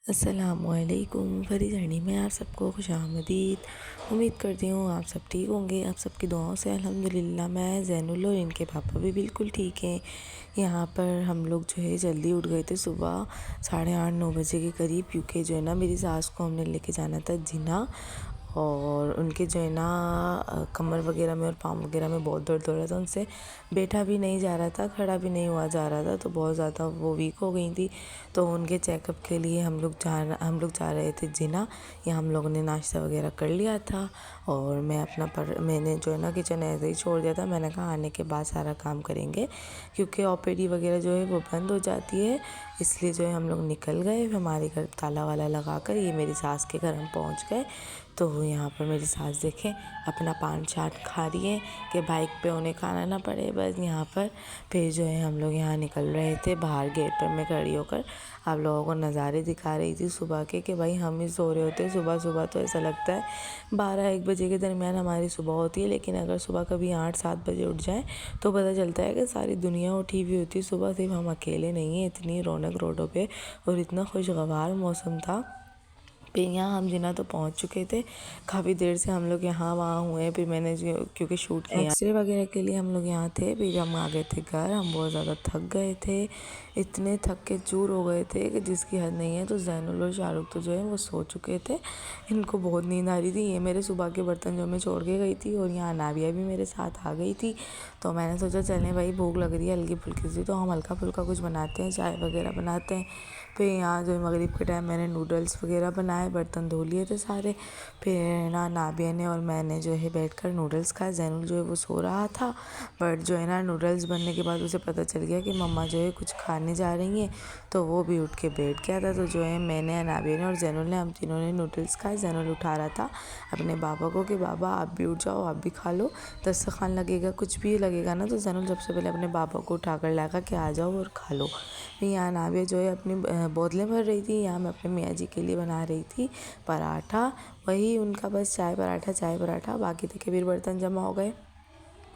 अस्सलामुअलैकुम। फरी जर्नी में आप सबको खुशामदीद। उम्मीद करती हूँ आप सब ठीक होंगे। आप सबकी दुआओं से अल्हम्दुलिल्लाह मैं ज़ैनुल और इनके पापा भी बिल्कुल ठीक हैं। यहाँ पर हम लोग जो है जल्दी उठ गए थे सुबह 8:30-9 बजे के करीब, क्योंकि जो है ना मेरी सास को हमने लेके जाना था जिना, और उनके जो है ना कमर वगैरह में और पाँव वगैरह में बहुत दर्द हो रहा था। उनसे बैठा भी नहीं जा रहा था, खड़ा भी नहीं हुआ जा रहा था, तो बहुत ज़्यादा वो वीक हो गई थी। तो उनके चेकअप के लिए हम लोग जा रहे थे जिना। या हम लोगों ने नाश्ता वगैरह कर लिया था, और मैंने जो है ना किचन ऐसे ही छोड़ दिया था। मैंने कहा आने के बाद सारा काम करेंगे, क्योंकि ओपीडी वगैरह जो है वो बंद हो जाती है। इसलिए जो है हम लोग निकल गए। हमारे घर ताला वाला लगा कर ये मेरी सास के घर हम पहुंच गए। तो यहाँ पर मेरी सास देखें अपना पान चाट खा रही है कि बाइक पे उन्हें खाना ना पड़े बस यहाँ पर। फिर जो है हम लोग यहाँ निकल रहे थे, बाहर गेट पर मैं खड़ी होकर आप लोगों को नज़ारे दिखा रही थी सुबह के, कि भाई हम ही सो रहे होते हैं। सुबह सुबह तो ऐसा लगता है 12-1 बजे के दरमियान हमारी सुबह होती है, लेकिन अगर सुबह कभी 8-7 बजे उठ जाए तो पता चलता है कि सारी दुनिया उठी हुई होती है। सुबह सिर्फ हम अकेले नहीं हैं। इतनी रौनक रोडों पे और इतना खुशगवार मौसम था। फिर यहाँ हम जिना तो पहुँच चुके थे। काफ़ी देर से हम लोग यहाँ वहाँ हुए। फिर मैंने क्योंकि शूट किया एक्सरे वगैरह के लिए हम लोग यहाँ थे। फिर हम आ गए थे घर। हम बहुत ज़्यादा थक गए थे, इतने थक के चूर हो गए थे कि जिसकी हद नहीं है। तो ज़ैनुल और शाहरुख तो जो है वो सो चुके थे, इनको बहुत नींद आ रही थी। ये मेरे सुबह के बर्तन जो मैं छोड़ के गई थी, और यहाँ नाबिया भी मेरे साथ आ गई थी। तो मैंने सोचा चलें भाई, भूख लग रही है हल्की फुल्की सी, तो हम हल्का फुल्का कुछ बनाते हैं, चाय वगैरह बनाते हैं। फिर यहाँ जो मगरिब के टाइम मैंने नूडल्स वगैरह बनाए, बर्तन धो लिए थे सारे। फिर ना नाबिया ने और मैंने जो है बैठकर नूडल्स खाए। ज़ैनुल जो है वो सो रहा था, बट जो है ना नूडल्स बनने के बाद उसे पता चल गया कि मम्मा जो है कुछ खाने जा रही हैं, तो वो भी उठ के बैठ गया था। तो जो है मैंने, नाबिया ने और ज़ैनुल ने, हम तीनों ने नूडल्स खाए। ज़ैनुल उठा रहा था अपने बाबा को कि बाबा आप भी उठ जाओ, आप भी खा लो, दस्तरखान लगेगा, कुछ भी लगेगा ना। तो ज़ैनुल सबसे पहले अपने बाबा को उठा कर लाया कि आ जाओ और खा लो। फिर यहाँ नाबिया जो है अपनी बोतलें भर रही थी। यहाँ मैं अपने मियाँ जी के लिए बना रही थी पराठा। वही उनका बस चाय पराठा। बाकी थे फिर बर्तन जमा हो गए।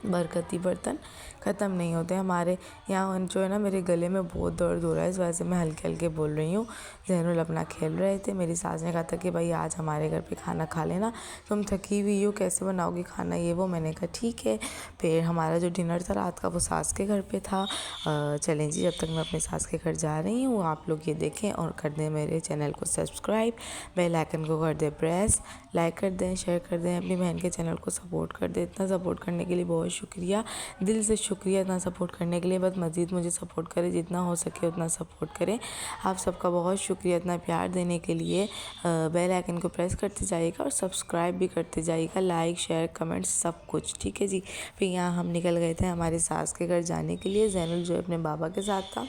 बरकती बर्तन ख़त्म नहीं होते हमारे यहाँ। जो है ना मेरे गले में बहुत दर्द हो रहा है, इस वजह से मैं हल्के हल्के बोल रही हूँ। ज़ैनुल अपना खेल रहे थे। मेरी सास ने कहा था कि भाई आज हमारे घर पे खाना खा लेना, तुम थकी हुई हो, कैसे बनाओगी खाना, ये वो। मैंने कहा ठीक है। फिर हमारा जो डिनर था रात का वो सास के घर पे था। चलें जी, जब तक मैं अपने सास के घर जा रही हूँ आप लोग ये देखें और कर दें मेरे चैनल को सब्सक्राइब, बेल आइकन को कर दें प्रेस, लाइक कर दें, शेयर कर दें, अपनी बहन के चैनल को सपोर्ट कर दें। इतना सपोर्ट करने के लिए बहुत शुक्रिया, दिल से शुक्रिया इतना सपोर्ट करने के लिए। बस मज़ीद मुझे सपोर्ट करें, जितना हो सके उतना सपोर्ट करें। आप सबका बहुत शुक्रिया इतना प्यार देने के लिए। बेल आइकन को प्रेस करते जाइएगा और सब्सक्राइब भी करते जाइएगा, लाइक शेयर कमेंट्स सब कुछ, ठीक है जी। फिर यहाँ हम निकल गए थे हमारी सास के घर जाने के लिए। ज़ैनुल जो अपने बाबा के साथ था,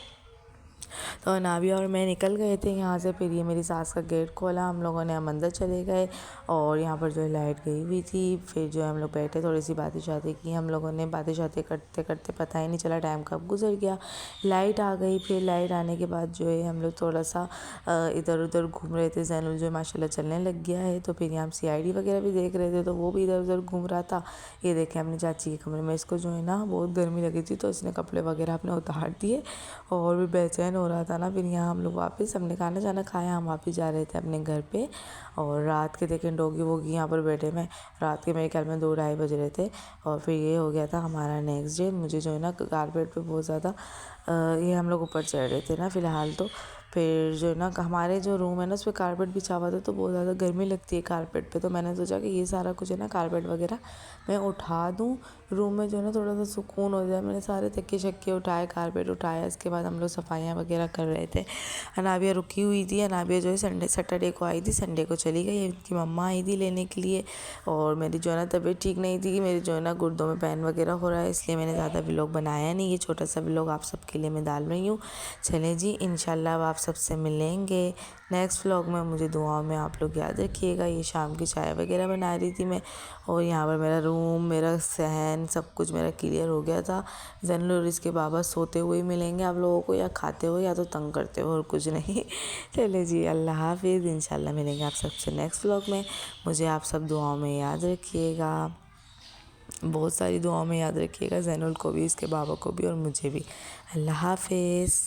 तो नाबिया और मैं निकल गए थे यहाँ से। फिर ये मेरी सास का गेट खोला, हम लोगों ने, हम अंदर चले गए, और यहाँ पर जो है लाइट गई हुई थी। फिर जो है हम लोग बैठे, थोड़ी सी बातें शातें की हम लोगों ने। बातें शातें करते करते पता ही नहीं चला टाइम कब गुजर गया। लाइट आ गई। फिर लाइट आने के बाद जो है हम लोग थोड़ा सा इधर उधर घूम रहे थे। ज़ैनुल जो है माशाल्लाह चलने लग गया है। तो फिर यहाँ हम CID वगैरह भी देख रहे थे, तो वो भी इधर उधर घूम रहा था। ये देखें अपनी चाची के कमरे में, इसको जो है ना बहुत गर्मी लगी थी, तो इसने कपड़े वगैरह अपने उतार दिए और भी बेचैन हो रहा था ना। फिर यहाँ हम लोग वापस, हमने खाना जाना खाया, हम वापस जा रहे थे अपने घर पे। और रात के देखें डॉगी वोगी यहाँ पर बैठे में, रात के मेरे ख्याल में 2-2:30 बज रहे थे। और फिर ये हो गया था हमारा नेक्स्ट डे। मुझे जो है ना कारपेट पे बहुत ज़्यादा ये हम लोग ऊपर चढ़ रहे थे ना फ़िलहाल तो। फिर जो है ना हमारे जो रूम है ना उस पर कारपेट बिछा हुआ था, तो बहुत ज़्यादा गर्मी लगती है कारपेट पे। तो मैंने सोचा कि ये सारा कुछ है ना कारपेट वगैरह मैं उठा दूँ, रूम में जो है ना थोड़ा सा सुकून हो जाए। मैंने सारे तकिए शक्के उठाए, कारपेट उठाया। इसके बाद हम लोग सफाइयाँ वगैरह कर रहे थे। अनाबिया रुकी हुई थी। अनाबिया जो है सैटरडे को आई थी, संडे को चली गई। उनकी मम्मा आई थी लेने के लिए। और मेरी जो है ना तबीयत ठीक नहीं थी, मेरी जो है ना गुर्दों में पेन वगैरह हो रहा है, इसलिए मैंने ज़्यादा व्लॉग बनाया नहीं। ये छोटा सा व्लॉग आप सबके लिए मैं डाल रही हूँ। चलें जी, इंशाल्लाह आप सबसे मिलेंगे नेक्स्ट व्लॉग में। मुझे दुआओं में आप लोग याद रखिएगा। ये शाम की चाय वगैरह बना रही थी मैं, और यहाँ पर मेरा रूम, मेरा सहन, सब कुछ मेरा क्लियर हो गया था। ज़ैनुल और इसके बाबा सोते हुए मिलेंगे आप लोगों को, या खाते हुए, या तो तंग करते हुए, और कुछ नहीं। चले जी, अल्लाह हाफिज़। इंशाल्लाह मिलेंगे आप सबसे नेक्स्ट व्लॉग में। मुझे आप सब दुआओं में याद रखिएगा, बहुत सारी दुआओं में याद रखिएगा। ज़ैनुल को भी, इसके बाबा को भी, और मुझे भी। अल्लाह हाफिज़।